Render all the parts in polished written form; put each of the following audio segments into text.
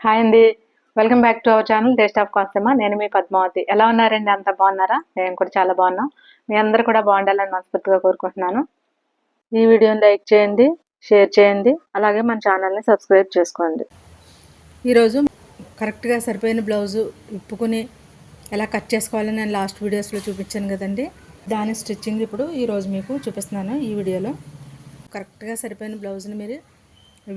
Hi అండి. Welcome back to our channel taste of Konaseema. నేను మీ పద్మావతి. ఎలా ఉన్నారండి? అంతా బాగున్నారా? నేను కూడా చాలా బాగున్నాం. మీ అందరూ కూడా బాగుండాలని మనస్ఫూర్తిగా కోరుకుంటున్నాను. ఈ వీడియోని లైక్ చేయండి, షేర్ చేయండి, అలాగే మన ఛానల్ని సబ్స్క్రైబ్ చేసుకోండి. ఈరోజు కరెక్ట్గా సరిపోయిన బ్లౌజు విప్పుకొని ఎలా కట్ చేసుకోవాలని నేను లాస్ట్ వీడియోస్లో చూపించాను కదండి. దాని స్టిచ్చింగ్ ఇప్పుడు ఈరోజు మీకు చూపిస్తున్నాను ఈ వీడియోలో. కరెక్ట్గా సరిపోయిన బ్లౌజ్ని మీరు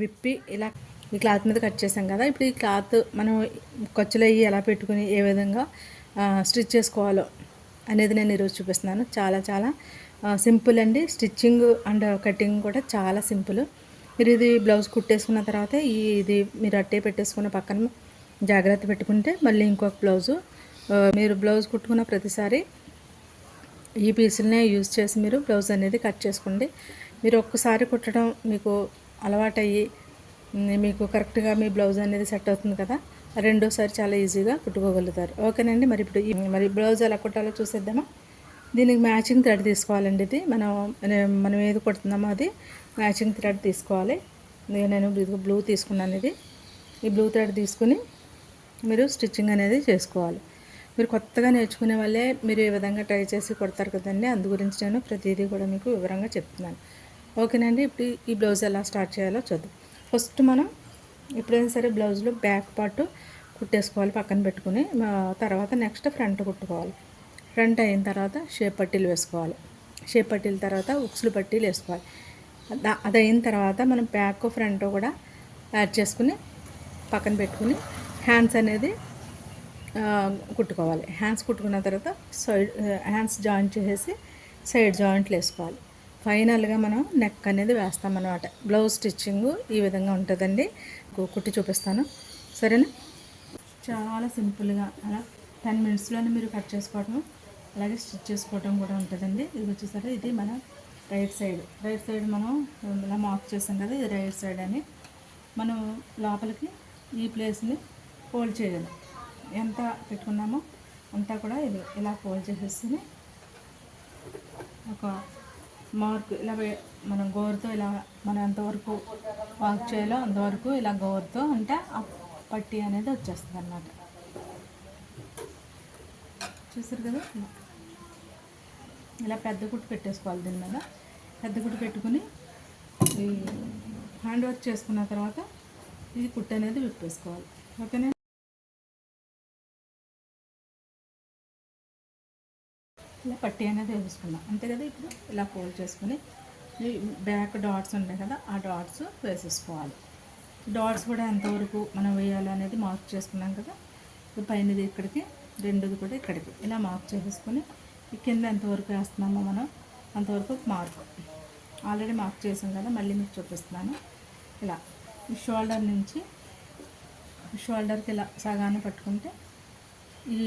విప్పి ఇలా ఈ క్లాత్ మీద కట్ చేసాం కదా. ఇప్పుడు ఈ క్లాత్ మనం ఖర్చులు అయ్యి ఎలా పెట్టుకుని ఏ విధంగా స్టిచ్ చేసుకోవాలో అనేది నేను ఈరోజు చూపిస్తున్నాను. చాలా చాలా సింపుల్ అండి. స్టిచ్చింగ్ అండ్ కటింగ్ కూడా చాలా సింపుల్. మీరు ఇది బ్లౌజ్ కుట్టేసుకున్న తర్వాత ఇది మీరు అట్టే పెట్టేసుకున్న పక్కన జాగ్రత్త పెట్టుకుంటే మళ్ళీ ఇంకొక బ్లౌజు మీరు బ్లౌజ్ కుట్టుకున్న ప్రతిసారి ఈ పీసులనే యూజ్ చేసి మీరు బ్లౌజ్ అనేది కట్ చేసుకోండి. మీరు ఒక్కసారి కుట్టడం మీకు అలవాటయ్యి మీకు కరెక్ట్గా మీ బ్లౌజ్ అనేది సెట్ అవుతుంది కదా, రెండోసారి చాలా ఈజీగా కుట్టుకోగలుగుతారు. ఓకేనండి. మరి ఇప్పుడు మరి బ్లౌజ్ ఎలా కుట్టాలో చూసేద్దామా. దీనికి మ్యాచింగ్ థ్రెడ్ తీసుకోవాలండి. ఇది మనం ఏది కుడుతున్నామో అది మ్యాచింగ్ థ్రెడ్ తీసుకోవాలి. నేను బ్లూ తీసుకున్నాను. ఈ బ్లూ థ్రెడ్ తీసుకుని మీరు స్టిచ్చింగ్ అనేది చేసుకోవాలి. మీరు కొత్తగా నేర్చుకునే వాళ్ళే మీరు ఈ విధంగా ట్రై చేసి కొడతారు కదండి. అందు గురించి నేను ప్రతిదీ కూడా మీకు వివరంగా చెప్తున్నాను. ఓకేనండి. ఇప్పుడు ఈ బ్లౌజ్ ఎలా స్టార్ట్ చేయాలో చూద్దాం. ఫస్ట్ మనం ఎప్పుడైనా సరే బ్లౌజ్లో బ్యాక్ పార్ట్ కుట్టేసుకోవాలి పక్కన పెట్టుకుని. తర్వాత నెక్స్ట్ ఫ్రంట్ కుట్టుకోవాలి. ఫ్రంట్ అయిన తర్వాత షేప్ పట్టీలు వేసుకోవాలి. షేప్ పట్టీల తర్వాత ఉక్సులు పట్టీలు వేసుకోవాలి. అది అయిన తర్వాత మనం బ్యాక్ ఫ్రంట్ కూడా యాడ్ చేసుకుని పక్కన పెట్టుకుని హ్యాండ్స్ అనేది కుట్టుకోవాలి. హ్యాండ్స్ కుట్టుకున్న తర్వాత హ్యాండ్స్ జాయింట్ చేసేసి సైడ్ జాయింట్లు వేసుకోవాలి. ఫైనల్గా మనం నెక్ అనేది వేస్తామన్నమాట. బ్లౌజ్ స్టిచ్చింగ్ ఈ విధంగా ఉంటుందండి. కుట్టి చూపిస్తాను, సరేనా. చాలా సింపుల్గా అలా 10 మినిట్స్లోనే మీరు కట్ చేసుకోవడం అలాగే స్టిచ్ చేసుకోవడం కూడా ఉంటుందండి. ఇది వచ్చేసరి ఇది మన రైట్ సైడ్ మనం ఇలా మార్క్ చేసాం కదా, ఇది రైట్ సైడ్ అని మనం లోపలికి ఈ ప్లేస్ని ఫోల్డ్ చేయాలి. ఎంత పెట్టుకున్నామో అంతా కూడా ఇది ఇలా ఫోల్డ్ చేసేసి ఒక మార్క్ ఇలా మనం గోరుతో ఇలా మనం ఎంతవరకు వాక్ చేయాలో అంతవరకు ఇలా గోరుతో అంటే ఆ పట్టీ అనేది వచ్చేస్తుంది అన్నమాట. చూసారు కదా, ఇలా పెద్ద కుట్టు పెట్టేసుకోవాలి. దీని మీద పెద్ద కుట్టు పెట్టుకుని ఈ హ్యాండ్ వర్క్ చేసుకున్న తర్వాత ఇది కుట్టు అనేది విప్పేసుకోవాలి. ఓకేనా. ఇలా పట్టీ అనేది వేసుకున్నాం అంతే కదా. ఇప్పుడు ఇలా ఫోల్డ్ చేసుకుని బ్యాక్ డాట్స్ ఉంటాయి కదా, ఆ డాట్స్ వేసేసుకోవాలి. డాట్స్ కూడా ఎంతవరకు మనం వేయాలి అనేది మార్క్ చేసుకున్నాం కదా. పైనది ఇక్కడికి, రెండుది కూడా ఇక్కడికి ఇలా మార్క్ చేసేసుకొని కింద ఎంతవరకు వేస్తున్నామో మనం అంతవరకు మార్క్ ఆల్రెడీ మార్క్ చేసాం కదా, మళ్ళీ మీకు చూపిస్తున్నాను. ఇలా షోల్డర్ నుంచి షోల్డర్కి ఇలా సగాన్ని పట్టుకుంటే ఈ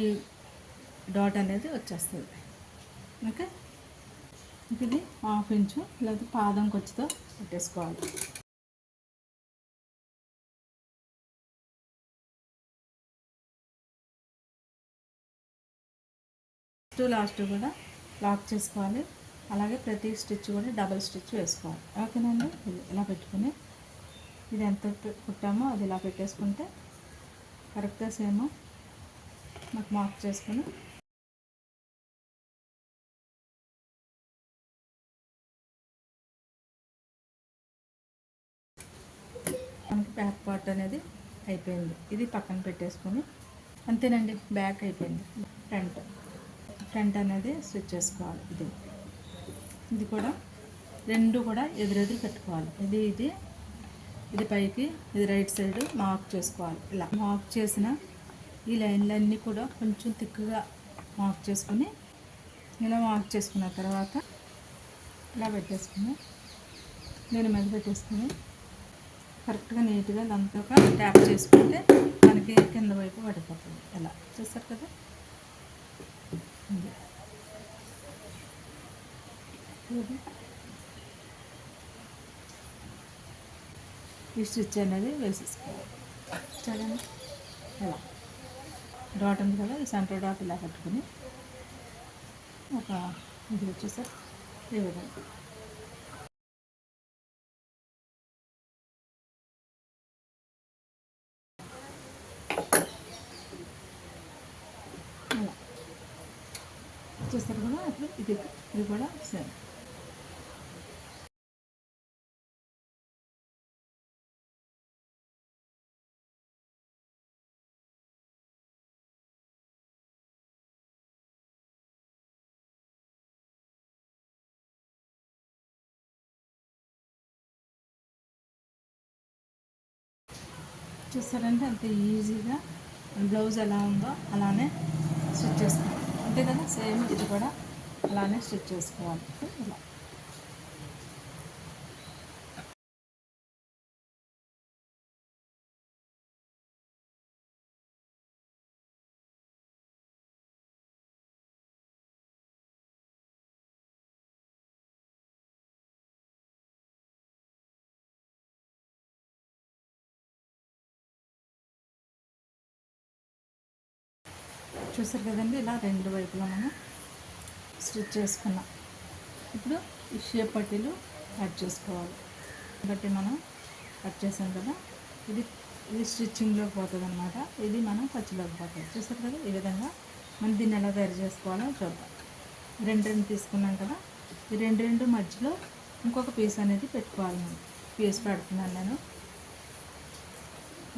డాట్ అనేది వచ్చేస్తుంది. ఓకే. ఇది 1/2 ఇంచు లేదా పాదం కొచ్చితో పెట్టేసుకోవాలి. లాస్ట్ కూడా లాక్ చేసుకోవాలి. అలాగే ప్రతి స్టిచ్ కూడా డబల్ స్టిచ్ వేసుకోవాలి. ఓకేనండి. ఇలా పెట్టుకుని ఇది ఎంత కుట్టామో అది ఇలా పెట్టేసుకుంటే కరెక్ట్గా సేమ్ నాకు మార్క్ చేసుకుని మనకి బ్యాక్ పార్ట్ అనేది అయిపోయింది. ఇది పక్కన పెట్టేసుకొని అంతేనండి, బ్యాక్ అయిపోయింది. ఫ్రంట్ అనేది స్టిచ్ చేసుకోవాలి. ఇది కూడా రెండు కూడా ఎదురెదురు పెట్టుకోవాలి. ఇది పైకి, ఇది రైట్ సైడ్ మార్క్ చేసుకోవాలి. ఇలా మార్క్ చేసిన ఈ లైన్లన్నీ కూడా కొంచెం థిక్గా మార్క్ చేసుకుని ఇలా మార్క్ చేసుకున్న తర్వాత ఇలా పెట్టేసుకుని నేను మీద పెట్టేసుకుని కరెక్ట్గా నీట్గా దాంతో ట్యాప్ చేసుకుంటే మనకి కింద వైపు పడిపోతుంది. ఇలా చూస్తారు కదా. ఈ స్టిచ్ అనేది వేసేసుకోవాలి. చూడండి, ఇలా డాట్ ఉంది కదా, ఈ సెంటర్ డాట్ ఇలా కట్టుకుని ఒక ఇది వచ్చేసరి ఈ విధంగా చూస్తారు కదా అప్పుడు ఇది ఇది కూడా సేమ్. చూస్తారంటే అంత ఈజీగా బ్లౌజ్ ఎలా ఉందో అలానే స్టిచ్ చేసుకోవాలి. అంతే కదా, సేమ్ ఇది కూడా అలానే స్టిచ్ చేసుకోవాలి. ఇలా చూసారు కదండి, ఇలా రెండు వైపులా మనం స్టిచ్ చేసుకున్నాం. ఇప్పుడు ఈ షేప్ పట్టీలు కట్ చేసుకోవాలి. బట్టి మనం కట్ చేసాం కదా, ఇది ఇది స్టిచ్చింగ్లోకి పోతుంది అనమాట. ఇది మనం ఖర్చులోకి పోతుంది. చూసారు కదా, ఈ విధంగా మనం దీన్ని ఎలా తయారు చేసుకోవాలో చూద్దాం. రెండు రెండు తీసుకున్నాం కదా, ఈ రెండు రెండు మధ్యలో ఇంకొక పీస్ అనేది పెట్టుకోవాలి. మనం పీస్ పెడుతున్నాను నేను,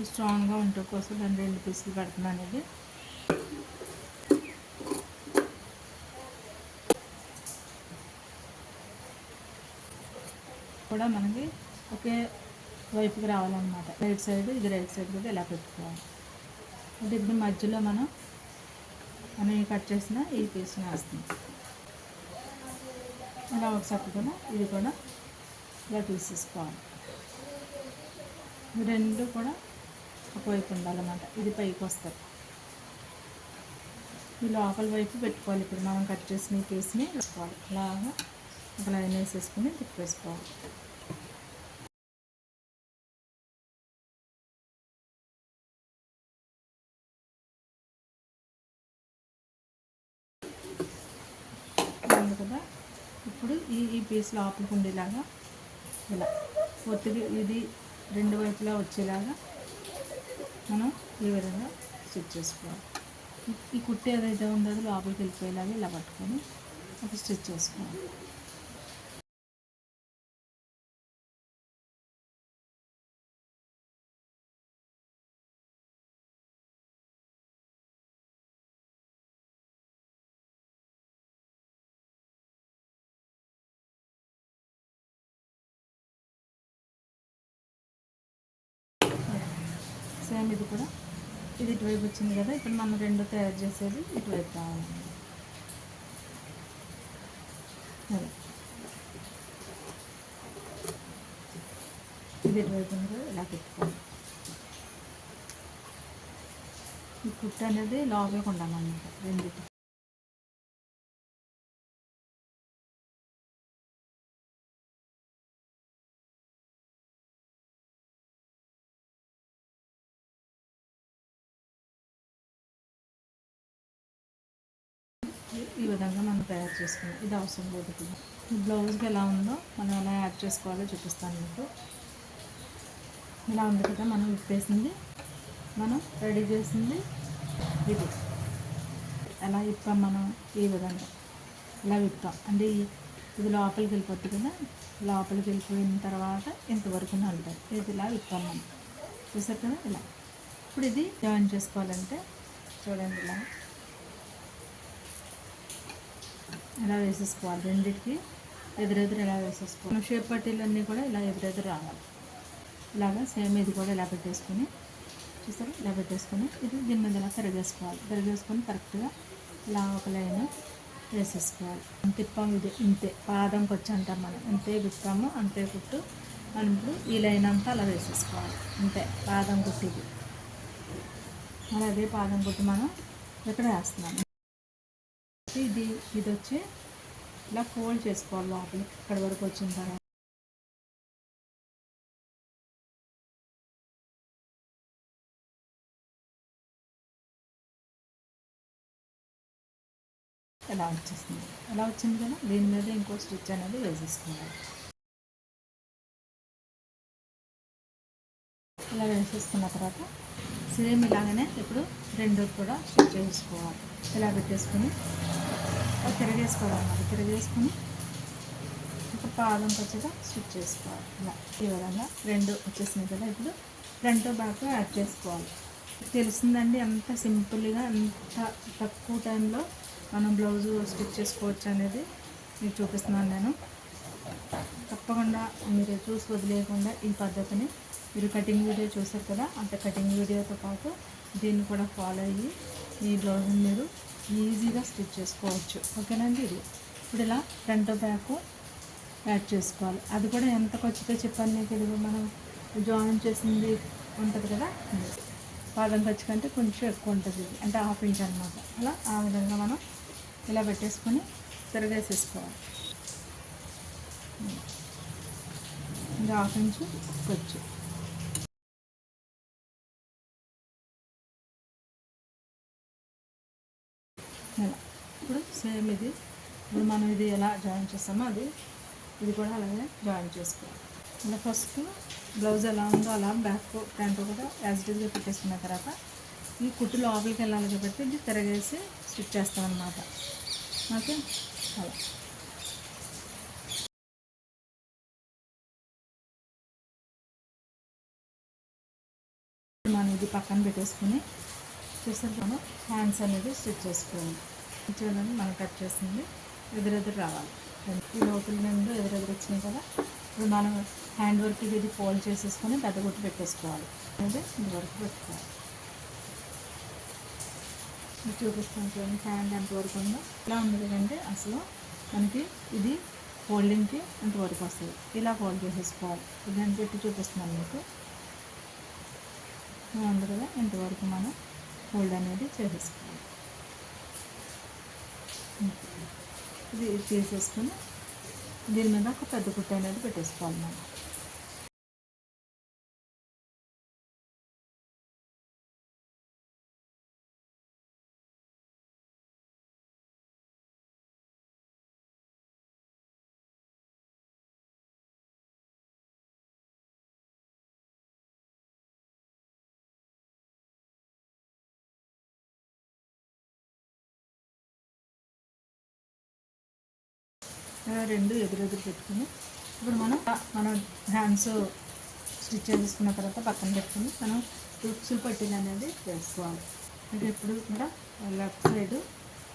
స్ట్రాంగ్గా ఉంటే కోసం దాన్ని రెండు పీసులు పెడుతున్నాను. ఇది కూడా మనకి ఒకే వైపుకి రావాలన్నమాట. రైట్ సైడ్ ఇది రైట్ సైడ్ కూడా ఇలా పెట్టుకోవాలి. అంటే ఇప్పుడు మధ్యలో మనం కట్ చేసిన ఈ పీస్ని వేస్తుంది. ఇలా ఒకసారి కూడా ఇది కూడా ఇలా తీసేసుకోవాలి. రెండు కూడా ఒకవైపు ఉండాలన్నమాట. ఇది పైకి వస్తుంది. ఈ లోపల వైపు పెట్టుకోవాలి. ఇప్పుడు మనం కట్ చేసిన ఈ పీస్ని వేసుకోవాలి. అలాగా ఒక లైన్ వేసేసుకుని తిప్పేసుకోవాలి. కదా, ఇప్పుడు ఈ పీస్ లోపలికి ఉండేలాగా ఇలా ఒత్తిడి ఇది రెండు వైపులా వచ్చేలాగా మనం ఈ విధంగా స్టిచ్ చేసుకోవాలి. ఈ కుట్టి ఏదైతే ఉందో లోపలికి వెళ్ళిపోయేలాగా ఇలా పట్టుకొని ఒక స్టిచ్ చేసుకోవాలి. సేమ్ ఇది కూడా ఇది ఇటువైపు వచ్చింది కదా, ఇప్పుడు మనం రెండు తయారు చేసేది ఇటువైపు రావాలండి. ఇది ఇటువైపు ఉంది కదా, ఇలా పెట్టుకోవాలి. ఈ కుట్టు అనేది లోపలికి ఉండాలన్నమాట రెండింటి. ఈ విధంగా మనం తయారు చేసుకున్నాం. ఇది అవసరం లేదు. ఈ బ్లౌజ్కి ఎలా ఉందో మనం ఎలా యాడ్ చేసుకోవాలో చూపిస్తాను మీకు. ఇలా ఉంది కదా, మనం విప్పేసింది, మనం రెడీ చేసింది ఇది. ఎలా విప్పాం మనం, ఈ విధంగా ఇలా విప్పాం అంటే ఇది లోపలికి వెళ్ళిపోతుంది కదా, లోపలికి వెళ్ళిపోయిన తర్వాత ఇంతవరకు ఉంటుంది. ఇది ఇలా విప్పాం మనం. చూసారు కదా, ఇలా. ఇప్పుడు ఇది జాయిన్ చేసుకోవాలంటే చూడండి, ఇలా వేసేసుకోవాలి. రెండింటికి ఎదురెదురు ఇలా వేసేసుకోవాలి. షేప్ పట్టీలన్నీ కూడా ఇలా ఎదురెదురు రావాలి. ఇలాగా సేమ్ ఇది కూడా ఇలా పెట్టేసుకొని, చూస్తారు, ఇలా పెట్టేసుకొని ఇది దీని మీద ఇలా తిరగేసుకోవాలి. తిరగేసుకొని కరెక్ట్గా ఇలా ఒక లైన్ వేసేసుకోవాలి. తిప్పాము ఇది ఇంతే, పాదంకి వచ్చి అంటాం మనం. అంతే విప్పాము, అంతే కుట్టు. మనం ఇప్పుడు ఈ లైన్ అంతా అలా వేసేసుకోవాలి. అంతే పాదం కుట్టిది. మరి అదే పాదం కుట్టు మనం ఇక్కడ వేస్తున్నాము. ఇది వచ్చి ఇలా ఫోల్డ్ చేసుకోవాలి లోపలికి, ఇక్కడ వరకు వచ్చిన తర్వాత ఎలా వచ్చేస్తుంది. ఎలా వచ్చింది కదా, దీని మీద ఇంకో స్టిచ్ అనేది వేసేసుకోవాలి. ఇలా వేసేసుకున్న తర్వాత సేమ్ ఇలాగనే ఇప్పుడు రెండు కూడా స్టిచ్ చేసుకోవాలి. ఇలా పెట్టేసుకుని తిరగేసుకోవాలన్నమాట. తిరగేసుకుని ఒక పాదం వచ్చేగా స్టిచ్ చేసుకోవాలి. ఇలా ఈ విధంగా 2 వచ్చేసినాయి కదా. ఇప్పుడు ఫ్రంట్ బ్యాక్ యాడ్ చేసుకోవాలి. తెలిసిందండి ఎంత సింపుల్గా ఎంత తక్కువ టైంలో మనం బ్లౌజు స్టిచ్ చేసుకోవచ్చు అనేది మీకు చూపిస్తున్నాను నేను. తప్పకుండా మీరు చూసి వదిలేయకుండా ఈ పద్ధతిని మీరు కటింగ్ వీడియో చూసారు కదా, అంత కటింగ్ వీడియోతో పాటు దీన్ని కూడా ఫాలో అయ్యి ఈ బ్లౌజ్ని మీరు ఈజీగా స్టిచ్ చేసుకోవచ్చు. ఓకేనండి. ఇప్పుడు ఇలా ఫ్రంట్ బ్యాక్ యాడ్ చేసుకోవాలి. అది కూడా ఎంత ఖర్చుతో చెప్పాను మీకు. ఇది మనం జాయిన్ చేసింది ఉంటుంది కదా, పాదం ఖర్చు కంటే కొంచెం ఎక్కువ ఉంటుంది. ఇది అంటే 1/2 ఇంచ్ అనమాట. అలా ఆ విధంగా మనం ఇలా పెట్టేసుకొని తిరగేసేసుకోవాలి. ఇంకా 1/2 ఇంచ్ ఖర్చు. ఇలా ఇప్పుడు సేమ్ ఇది ఇప్పుడు మనం ఇది ఎలా జాయిన్ చేస్తామో ఇది కూడా అలాగే జాయిన్ చేసుకోవాలి. ఇలా ఫస్ట్ బ్లౌజ్ ఎలా ఉందో అలా బ్యాక్ ఫ్రంట్ కూడా యాజ్ ఇట్ ఈజ్గా పెట్టేసుకున్న తర్వాత ఈ కుట్టు లోపలికి వెళ్ళాలి కాబట్టి ఇది తిరగేసి స్టిచ్ చేస్తాం అన్నమాట. ఓకే. అలా మనం ఇది పక్కన పెట్టేసుకుని చూసారు మనం హ్యాండ్స్ అనేది స్టిచ్ చేసుకోవాలి. చూడండి మనం కట్ చేసింది ఎదురెదురు రావాలి. ఈ లోపల నుండి ఎదురెదురు వచ్చినాయి కదా. ఇప్పుడు మనం హ్యాండ్ వర్క్ ఇది ఫోల్డ్ చేసేసుకొని పెద్ద గుట్టు పెట్టేసుకోవాలి. అదే ఈ వర్క్ పెట్టుకోవాలి. చూపిస్తాను చూడండి హ్యాండ్ ఎంతవరకు ఉందో. ఇలా ఉంది కంటే అసలు మనకి ఇది ఫోల్డింగ్కి ఎంతవరకు వస్తుంది. ఇలా ఫోల్డ్ చేసేసుకోవాలి. దాన్ని పెట్టి చూపిస్తున్నాను మీకు. ఉంది కదా, ఇంతవరకు మనం ఫోల్డ్ అనేది చేసేసుకోవాలి. ఇది తీసేసుకొని దీని మీద ఒక పెద్ద కుట్ట అనేది పెట్టేసుకోవాలి మనం. రెండు ఎదురెదురు పెట్టుకుని ఇప్పుడు మనం హ్యాండ్స్ స్టిచ్ చేసుకున్న తర్వాత పక్కన పెట్టుకుని మనం ఉక్సులు పట్టీలు అనేది వేసుకోవాలి. అంటే ఇప్పుడు కూడా లెఫ్ట్ సైడు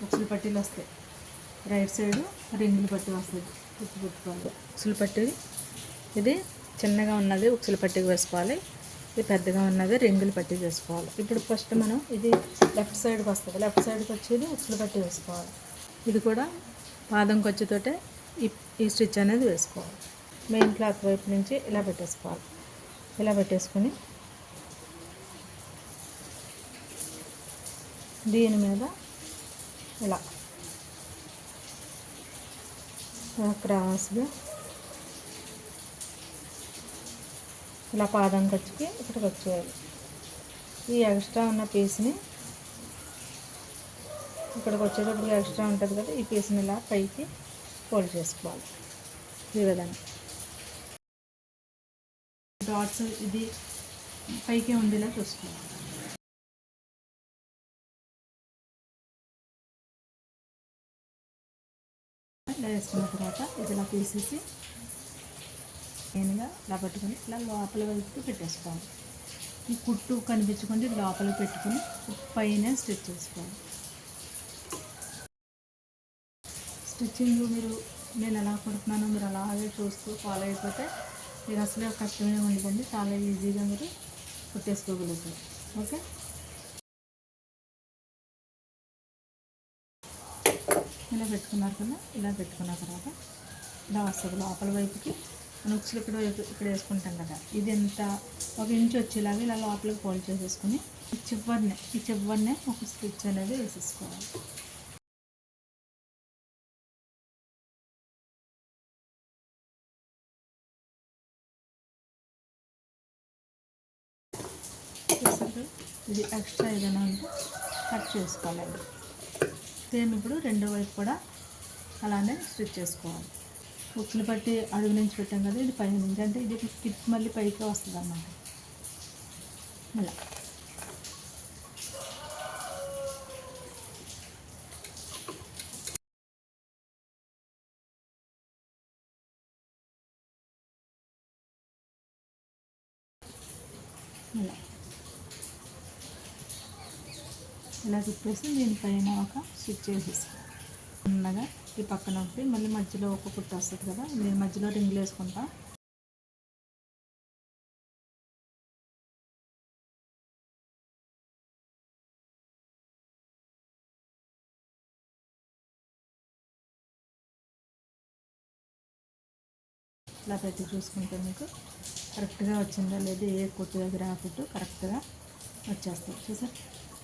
ఉక్సులు పట్టీలు వస్తాయి, రైట్ సైడు రింగులు పట్టి వస్తుంది. పెట్టుకోవాలి. ఉక్సులు పట్టీ ఇది చిన్నగా ఉన్నది ఉక్సులు పట్టీకి వేసుకోవాలి. ఇది పెద్దగా ఉన్నది రింగులు పట్టి వేసుకోవాలి. ఇప్పుడు ఫస్ట్ మనం ఇది లెఫ్ట్ సైడ్కి వస్తుంది. లెఫ్ట్ సైడ్కి వచ్చేది ఉక్సులు పట్టి వేసుకోవాలి. ఇది కూడా పాదం ఖర్చుతోటే ఈ స్టిచ్ అనేది వేసుకోవాలి. మెయిన్ క్లాత్ వైపు నుంచి ఇలా పెట్టేసుకోవాలి. ఇలా పెట్టేసుకొని దీని మీద ఇలా క్రాస్గా ఇలా పాదం ఖర్చుకి ఇక్కడికి వచ్చేయాలి. ఈ ఎక్స్ట్రా ఉన్న పీస్ని ఇక్కడికి వచ్చేటప్పుడు ఎక్స్ట్రా ఉంటుంది కదా, ఈ పీస్ని ఇలా పైకి ఫోల్డ్ చేసుకోవాలి. ఈ విధంగా డాట్స్ ఇది పైకి ఉండేలా చూసుకోవాలి. ఇలా వేసుకున్న తర్వాత ఇది ఇలా తీసేసి మెయిన్గా ఇలా పట్టుకొని ఇలా లోపల వైపుకి పెట్టేసుకోవాలి. ఈ కుట్టు కనిపించకుండా ఇది లోపలికి పెట్టుకుని పైన స్టిచ్ చేసుకోవాలి. స్టిచ్చింగ్ నేను ఎలా కుడుతున్నానో మీరు అలాగే చూస్తూ ఫాలో అయిపోతే మీరు అసలే కష్టమే ఉండదండి. చాలా ఈజీగా మీరు కుట్టేసుకోగలుగుతారు. ఓకే. ఇలా పెట్టుకున్నారు కదా. ఇలా పెట్టుకున్న తర్వాత ఇలా వస్తుంది లోపల వైపుకి. మనం ఉక్సులు ఇక్కడ వేసుకుంటాం కదా, ఇది ఎంత 1 ఇంచ్ వచ్చేలాగా ఇలా లోపలికి ఫోల్డ్ చేసేసుకుని ఈ చివరినే ఒక స్టిచ్ అనేది వేసేసుకోవాలి. ఇది ఎక్స్ట్రా ఏదైనా ఉంటే కట్ చేసుకోవాలండి. సేమ్ ఇప్పుడు రెండో వైపు కూడా అలానే స్టిచ్ చేసుకోవాలి. ఉక్సులు పట్టి అడుగు నుంచి పెట్టాం కదా, ఇది పై నుంచి అంటే ఇది టిప్ మళ్ళీ పైకి వస్తుంది అన్నమాట. అలా ఇలా తిప్పేసి దీనిపైన ఒక స్టిచ్ చేసేసుకోవాలి. చిన్నగా ఈ పక్కన ఒకటి, మళ్ళీ మధ్యలో ఒక కుట్టు వస్తుంది కదా, నేను మధ్యలో రింగులు వేసుకుంటా. ఇలా పెట్టి చూసుకుంటే మీకు కరెక్ట్గా వచ్చిందా లేదా, ఏ కుట్టు దగ్గర ఆ కుట్టు కరెక్ట్గా వచ్చేస్తుంది. చూసారు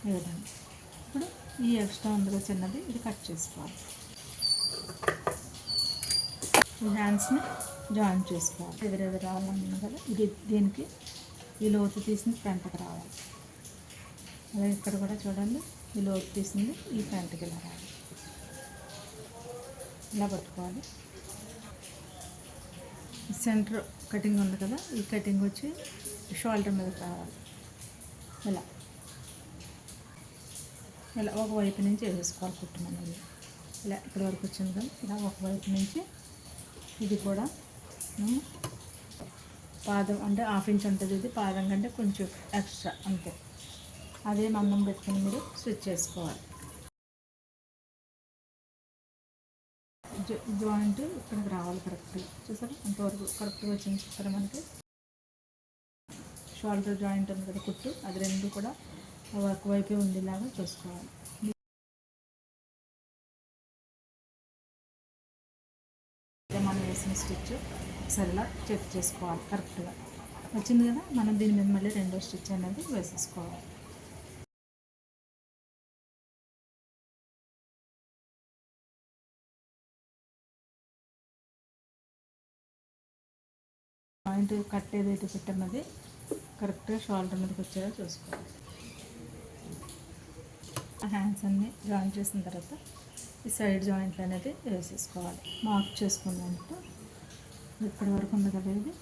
ఈ విధంగా. ఇప్పుడు ఈ ఎక్స్ట్రా ఉందిగా చిన్నది, ఇది కట్ చేసుకోవాలి. ఈ హ్యాండ్స్ని జాయిన్ చేసుకోవాలి. ఎదురెదురు రావాలన్నా కదా, ఇది దీనికి ఈ లోతు తీసింది ఫ్రంట్కి రావాలి. అలాగే ఇక్కడ కూడా చూడండి, ఈ లోతు తీసింది ఈ ఫ్రంట్కి ఇలా రావాలి. ఇలా పట్టుకోవాలి. సెంటర్ కటింగ్ ఉంది కదా, ఈ కటింగ్ వచ్చి షోల్డర్ మీదకి రావాలి. ఇలా ఇలా ఒకవైపు నుంచి వేసేసుకోవాలి కుట్టు అనేది. ఇలా ఇక్కడ వరకు వచ్చింది కదా, ఇలా ఒకవైపు నుంచి ఇది కూడా పాదం అంటే 1/2 ఇంచ్ ఉంటుంది. ఇది పాదం కంటే కొంచెం ఎక్స్ట్రా అంతే. అదే మందం పెట్టుకుని మీరు స్టిచ్ చేసుకోవాలి. జాయింట్ ఇక్కడికి రావాలి కరెక్ట్గా. చూసారా అంతవరకు కరెక్ట్గా వచ్చింది. చూసారా మనకి షోల్డర్ జాయింట్ ఉంది కదా కుట్టు, అది రెండు కూడా ఒకవైపే ఉండేలాగా చూసుకోవాలి. మనం వేసిన స్టిచ్ ఒకసారి ఇలా చెక్ చేసుకోవాలి. కరెక్ట్గా వచ్చింది కదా, మనం దీని మీద మళ్ళీ రెండో స్టిచ్ అనేది వేసేసుకోవాలి. జాయింట్ కట్ ఏదైతే పెట్టినది కరెక్ట్గా షోల్డర్ మీదకి వచ్చేలా చూసుకోవాలి. హ్యాండ్స్ అన్నీ జాయిన్ చేసిన తర్వాత ఈ సైడ్ జాయింట్లు అనేది వేసేసుకోవాలి. మార్క్ చేసుకున్నట్టు ఇప్పటి వరకు ఉంది కదా, ఇది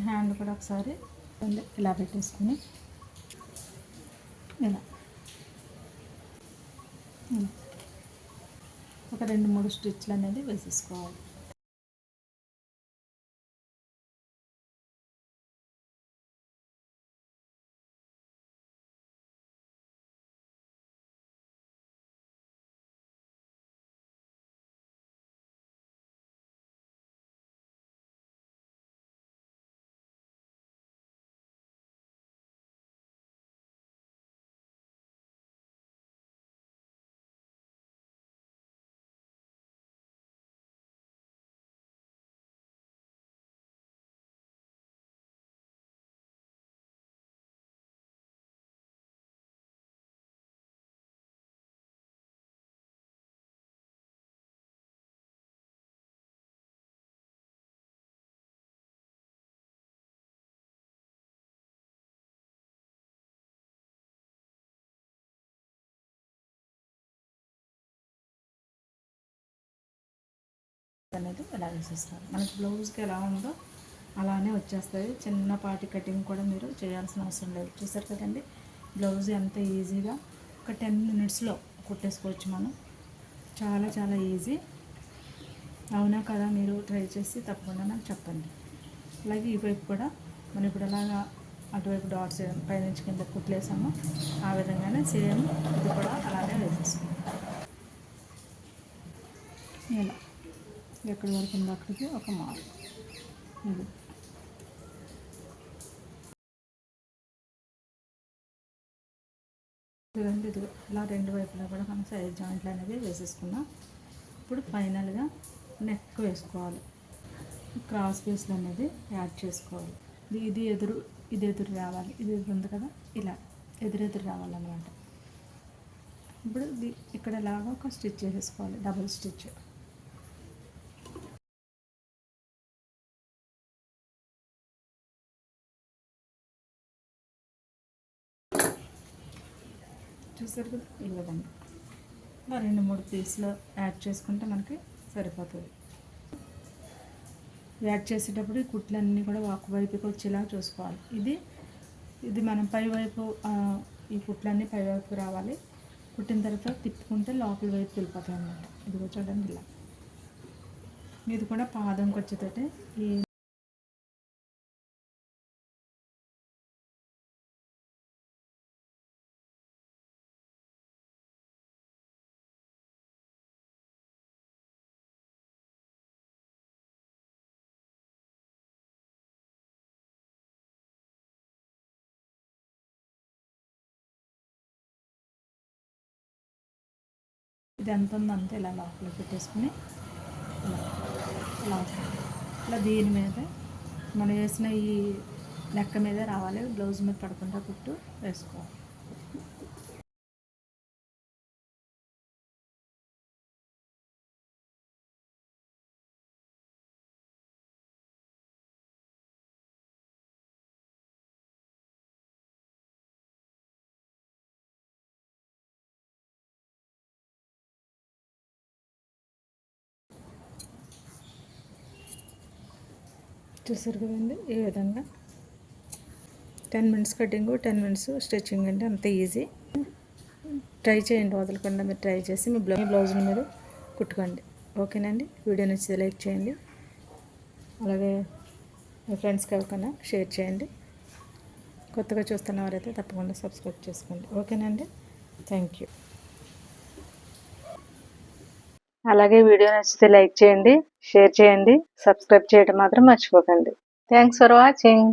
హ్యాండ్ కూడా ఒకసారి ఇలా పెట్టేసుకుని ఇలా ఒక 2-3 స్టిచ్లు అనేది వేసేసుకోవాలి. అనేది ఎలా వేసేస్తారు. మనకి బ్లౌజ్కి ఎలా ఉందో అలానే వచ్చేస్తుంది. చిన్నపాటి కటింగ్ కూడా మీరు చేయాల్సిన అవసరం లేదు. చూసారు కదండి, బ్లౌజ్ ఎంత ఈజీగా ఒక 10 మినిట్స్లో కుట్టేసుకోవచ్చు మనం. చాలా చాలా ఈజీ. అవునా కదా, మీరు ట్రై చేసి తప్పకుండా నాకు చెప్పండి. అలాగే ఈ వైపు కూడా మనం ఇప్పుడు అలాగా అటువైపు డాట్స్ పైనుంచి కింద కుట్లేసాము, ఆ విధంగానే సేమ్ ఇది కూడా అలానే వేసేసుకోండి. ఇలా ఎక్కడి వరకు ఉందో అక్కడికి ఒక మార్క్. ఇది చూడండి, ఇది ఇలా 2 వైపులా కూడా మనం సైడ్ జాయింట్లు అనేది వేసేసుకున్నాం. ఇప్పుడు ఫైనల్గా నెక్ వేసుకోవాలి. క్రాస్ పీస్లు అనేది యాడ్ చేసుకోవాలి. ఇది ఎదురు రావాలి. ఇది ఉంది కదా, ఇలా ఎదురు రావాలన్నమాట. ఇప్పుడు ఇక్కడ ఇలాగా ఒక స్టిచ్ చేసేసుకోవాలి, డబుల్ స్టిచ్. చూసారు కదా, ఈ విధంగా ఇలా 2-3 పీసులు యాడ్ చేసుకుంటే మనకి సరిపోతుంది. యాడ్ చేసేటప్పుడు ఈ కుట్లన్నీ కూడా ఒకవైపుకి వచ్చేలా చూసుకోవాలి. ఇది మనం పైవైపు ఈ కుట్లన్నీ పైవైపుకి రావాలి. కుట్టిన తర్వాత తిప్పుకుంటే లోపల వైపు వెళ్ళిపోతాయి అన్నమాట. ఇదిగో చూడండి, ఇలా ఇది కూడా పాదంకి వచ్చేటట్టే ఈ ఇది ఎంత ఉందంటే ఇలా లోపల పెట్టేసుకుని ఇలా ఇలా దీని మీద మనం వేసిన ఈ లెక్క మీద రావాలి, బ్లౌజ్ మీద పడకుండా కుట్టు వేసుకోవాలి. చూసారు కదండి, ఈ విధంగా 10 మినిట్స్ కటింగ్, 10 మినిట్స్ స్టిచ్చింగ్ అండి, అంత ఈజీ. ట్రై చేయండి, వదలకుండా మీరు ట్రై చేసి మీ బ్లౌజ్ని మీరు కుట్టుకోండి. ఓకేనండి, వీడియో నచ్చితే లైక్ చేయండి, అలాగే మీ ఫ్రెండ్స్కి ఎవరికైనా షేర్ చేయండి. కొత్తగా చూస్తున్న వారైతే తప్పకుండా సబ్స్క్రైబ్ చేసుకోండి. ఓకేనండి, థ్యాంక్ యూ. అలాగే వీడియో నచ్చితే లైక్ చేయండి, షేర్ చేయండి, సబ్స్క్రైబ్ చేయడం మాత్రం మర్చిపోకండి. Thanks for watching.